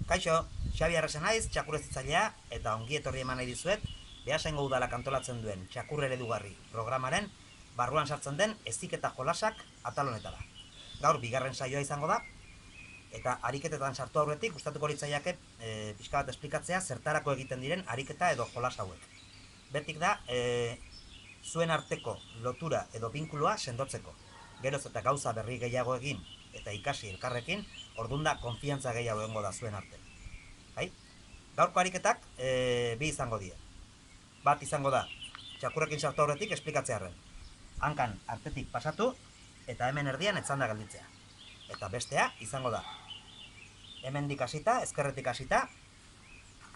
Kaixo, Xabi Arresen naiz, txakur ezitzailea, eta ongi etorri eman nahi dizuet, Beasaingo udalak antolatzen duen txakur eredugarri programaren barruan sartzen den heziketa jolasak atal honetara. Gaur bigarren saioa izango da, eta ariketetan sartu aurretik gustatuko litzaiake pixka bat esplikatzea zertarako egiten diren ariketa edo jolas hauek. Betik da, zuen arteko lotura edo binkulua sendotzeko. Geroz eta gauza berri gehiago egin eta ikasi elkarrekin, ordun da konfiantza gehiago egongo da zuen artean. Bai? Gaurko ariketak bi izango die. Bat izango da, txakurrekin sartu aurretik esplikatzearren. Hankan artetik pasatu eta hemen erdian etzanda gelditzea. Eta bestea izango da, hemendik hasita, ezkerretik hasita,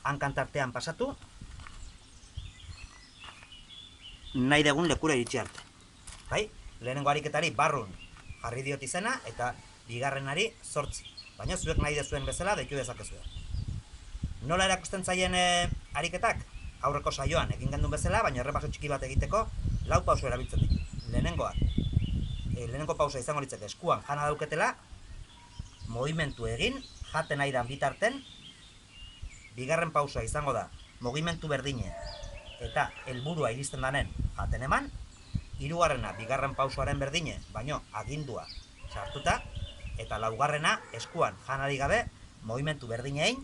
hankan tartean pasatu, nahi dugun lekura iritsi arte. Bai? Lehenengo ariketari barrun jarri diot izena eta bigarrenari 8. Baina zuek nahi dezuen bezala deitu dezakezue. Nola erakusten zaien ariketak? Aurreko saioan egin gendun bezala, baina errepaso txiki bat egiteko 4 pauso erabiltzen ditu. Lehenengo pausa izango litzake eskuan jana dauketela, mugimendu egin, jaten aidan bitarten. Bigarren pausa izango da, mugimendu berdine eta helburua iristen danen jaten eman. Hirugarrena bigarren pausoaren berdine, baino agindua sartuta, eta laugarrena eskuan janari gabe, mugimendu berdine egin,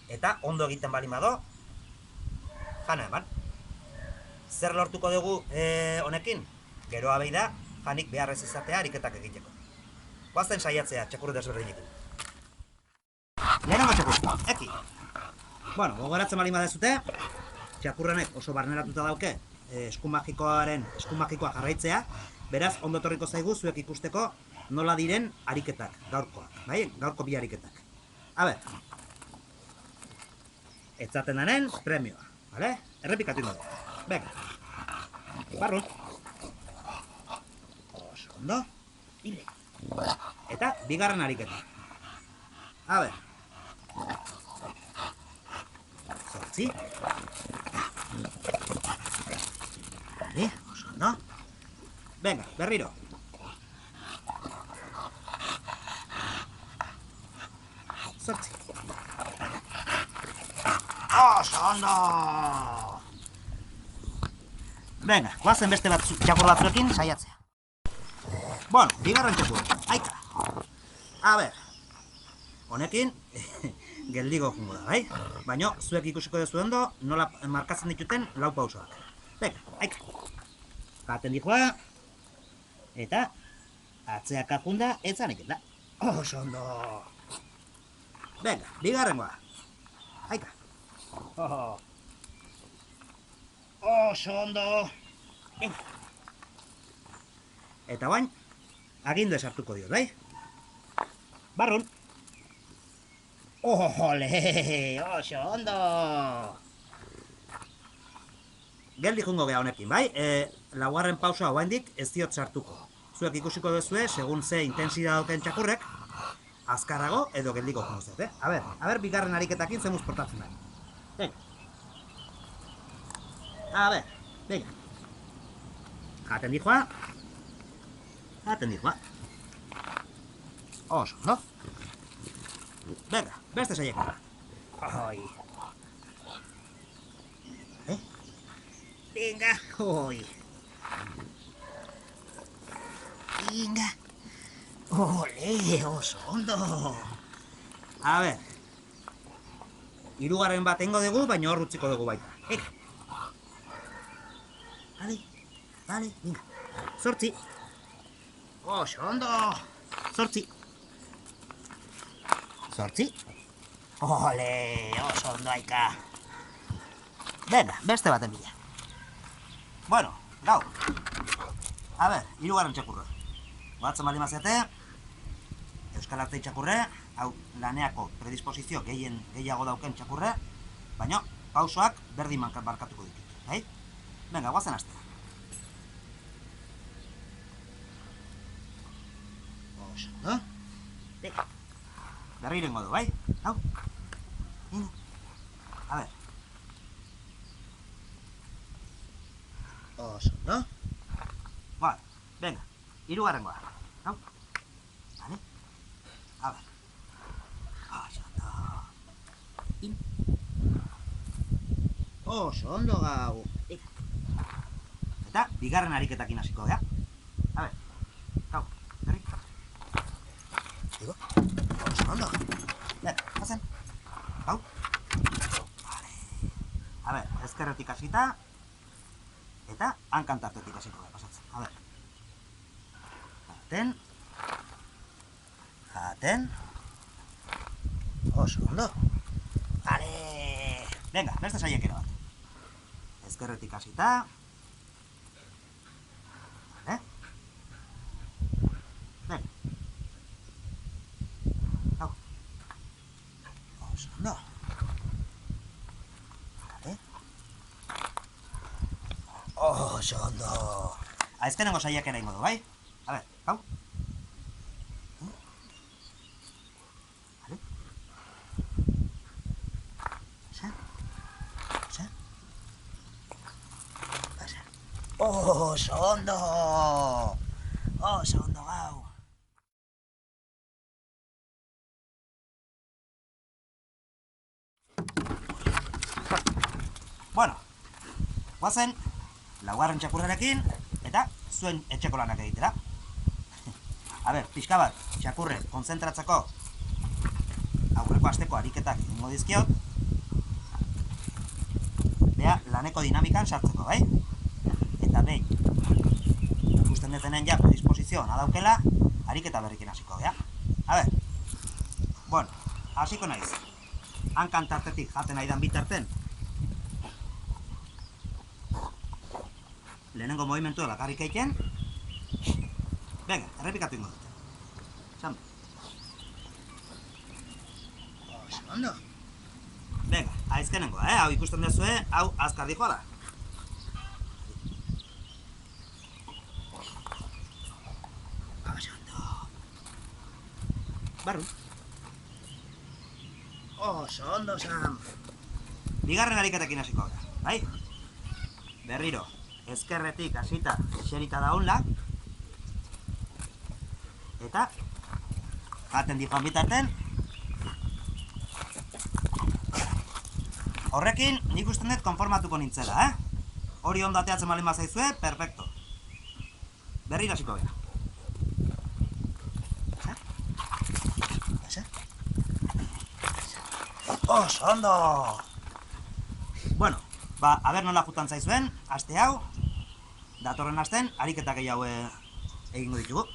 eta ondo egiten bali bado, jana eman. Zer lortuko dugu honekin? Geroa behi da, janik beharrez izatea ariketak egiteko. Guazen saiatzea txakur desberdinekin. Lehenengo txakur, eki. Bueno, gogoratzen bali badezute, txakurrenek oso barneratuta dauke, eskumagikoa jarraitzea, beraz, ondo torriko zaigu zuek ikusteko nola diren ariketak, gaurkoak, bai? Gaurko bi ariketak. A ber, etzaten danen premioa, bale? Errepikatu dugu. Venga, barru. Oso ondo, hile. Eta bigarren ariketa. A ber, 8. Vale, oso ondo. Venga, berriro. 8. Oso ondo! Venga, guazen beste bat txakur batzuekin saiatzea. Bueno, bigarren txakur, aika. A ber, honekin geldigo jungo da, bai? Baina, zuek ikusiko dezu ondo, nola markatzen dituten 4 pausoak. Venga, aika. Jaten dijoa, eta atzeak ajunda, etzan eken da. Oso ondo! Venga, bigarrengoa. Aika. Oso ondo! Venga. Eta bain, agindu esartuko diot, bai? Barrun. Ole, oso ondo! Geldi jungo geha honekin, bai? Laugarren pausoa oaindik ez diot sartuko. Zuek ikusiko duzue, segun ze intensidad dauken txakurrek, azkarrago edo geldiko jungo zet, A ber, bigarren ariketakin zemuz portatzen da. Venga. A ber, venga. Jaten dijoa. Jaten dijoa. Oso, no? Venga, beste saiekara. Oi. Venga, oi. Venga. Ole, oso ondo. A ber. Hirugarren bat engo dugu, baina hor utziko dugu baita. Venga. Vale, venga. 8. Oso ondo. 8. 8. Ole, oso ondo aika. Venga, beste baten bila. Bueno, gau. A ber, hirugarren txakurra. Batzen bali mazete, Euskal Artei txakurre, hau laneako predisposizio gehiago dauken txakurre, baina pausoak berdin barkatuko ditut, bai? Venga, guazen hastea. Oso, no? Venga. Berriro ingo du, bai? Hau. A ber. Oso, no? Vale, venga, hirugarrengoa. Hau. Vale? A ber. Oso, no? Oso ondo gau. Eta, bigarren ariketakin hasiko, ja? A ber, gau, berri. Digo, oso ondo. Hazen, gau. Vale. A ber, ezkerretik hasita, eta hankantartetik hasiko, pasatzen. A ber. Jaten. Oso ondo. Vale. Venga, beste saiakera bat. Ezkerretik hasita. Vale. Venga. Hau. Oso ondo. Vale. Oso ondo. Azkenengo saiakera ingo du, bai? A ber, hau. Vale. Oso ondo! Oso ondo gau! Bueno, guazen, laugarren txakurrarekin, eta zuen etxeko lanak egitera. A ber, pixka bat, txakurre, konzentratzeko aurreko asteko ariketak ingo dizkiot, bea laneko dinamikan sartzeko, bai? Eta behin, ikusten detenen ja predisposizioan adaukela, ariketa berrikin hasiko, ja? A ber, bueno, hasiko naiz. Hankan tartetik jaten aidan bitarten, lehenengo movimentua bakarrik egiten. Venga, errepikatu ingo dute. Zambe. Oso ondo. Venga, aizkenengoa, hau ikusten dezue, hau azkar dijoa da. Oso ondo. Barru. Oso ondo, Sam. Bigarren ariketekin hasiko gara, bai? Berriro, ezkerretik hasita xerita daunla. Eta jaten dijoan bitarten. Horrekin nik usten dut konformatuko nintzela, Hori ondo ateatzen malin bazaizue, perfecto. Berriro hasiko gara. Oso ondo! Bueno, aber nola jutan zaizuen, aste hau, datorren asten, ariketa gehiago egingo ditugu.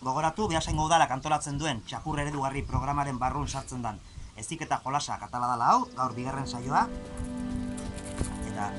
Gogoratu, Beasaingo Udalak antolatzen duen txakur eredugarri programaren barrun sartzen dan heziketa jolasak atala dala hau, gaur bigarren saioa. Eta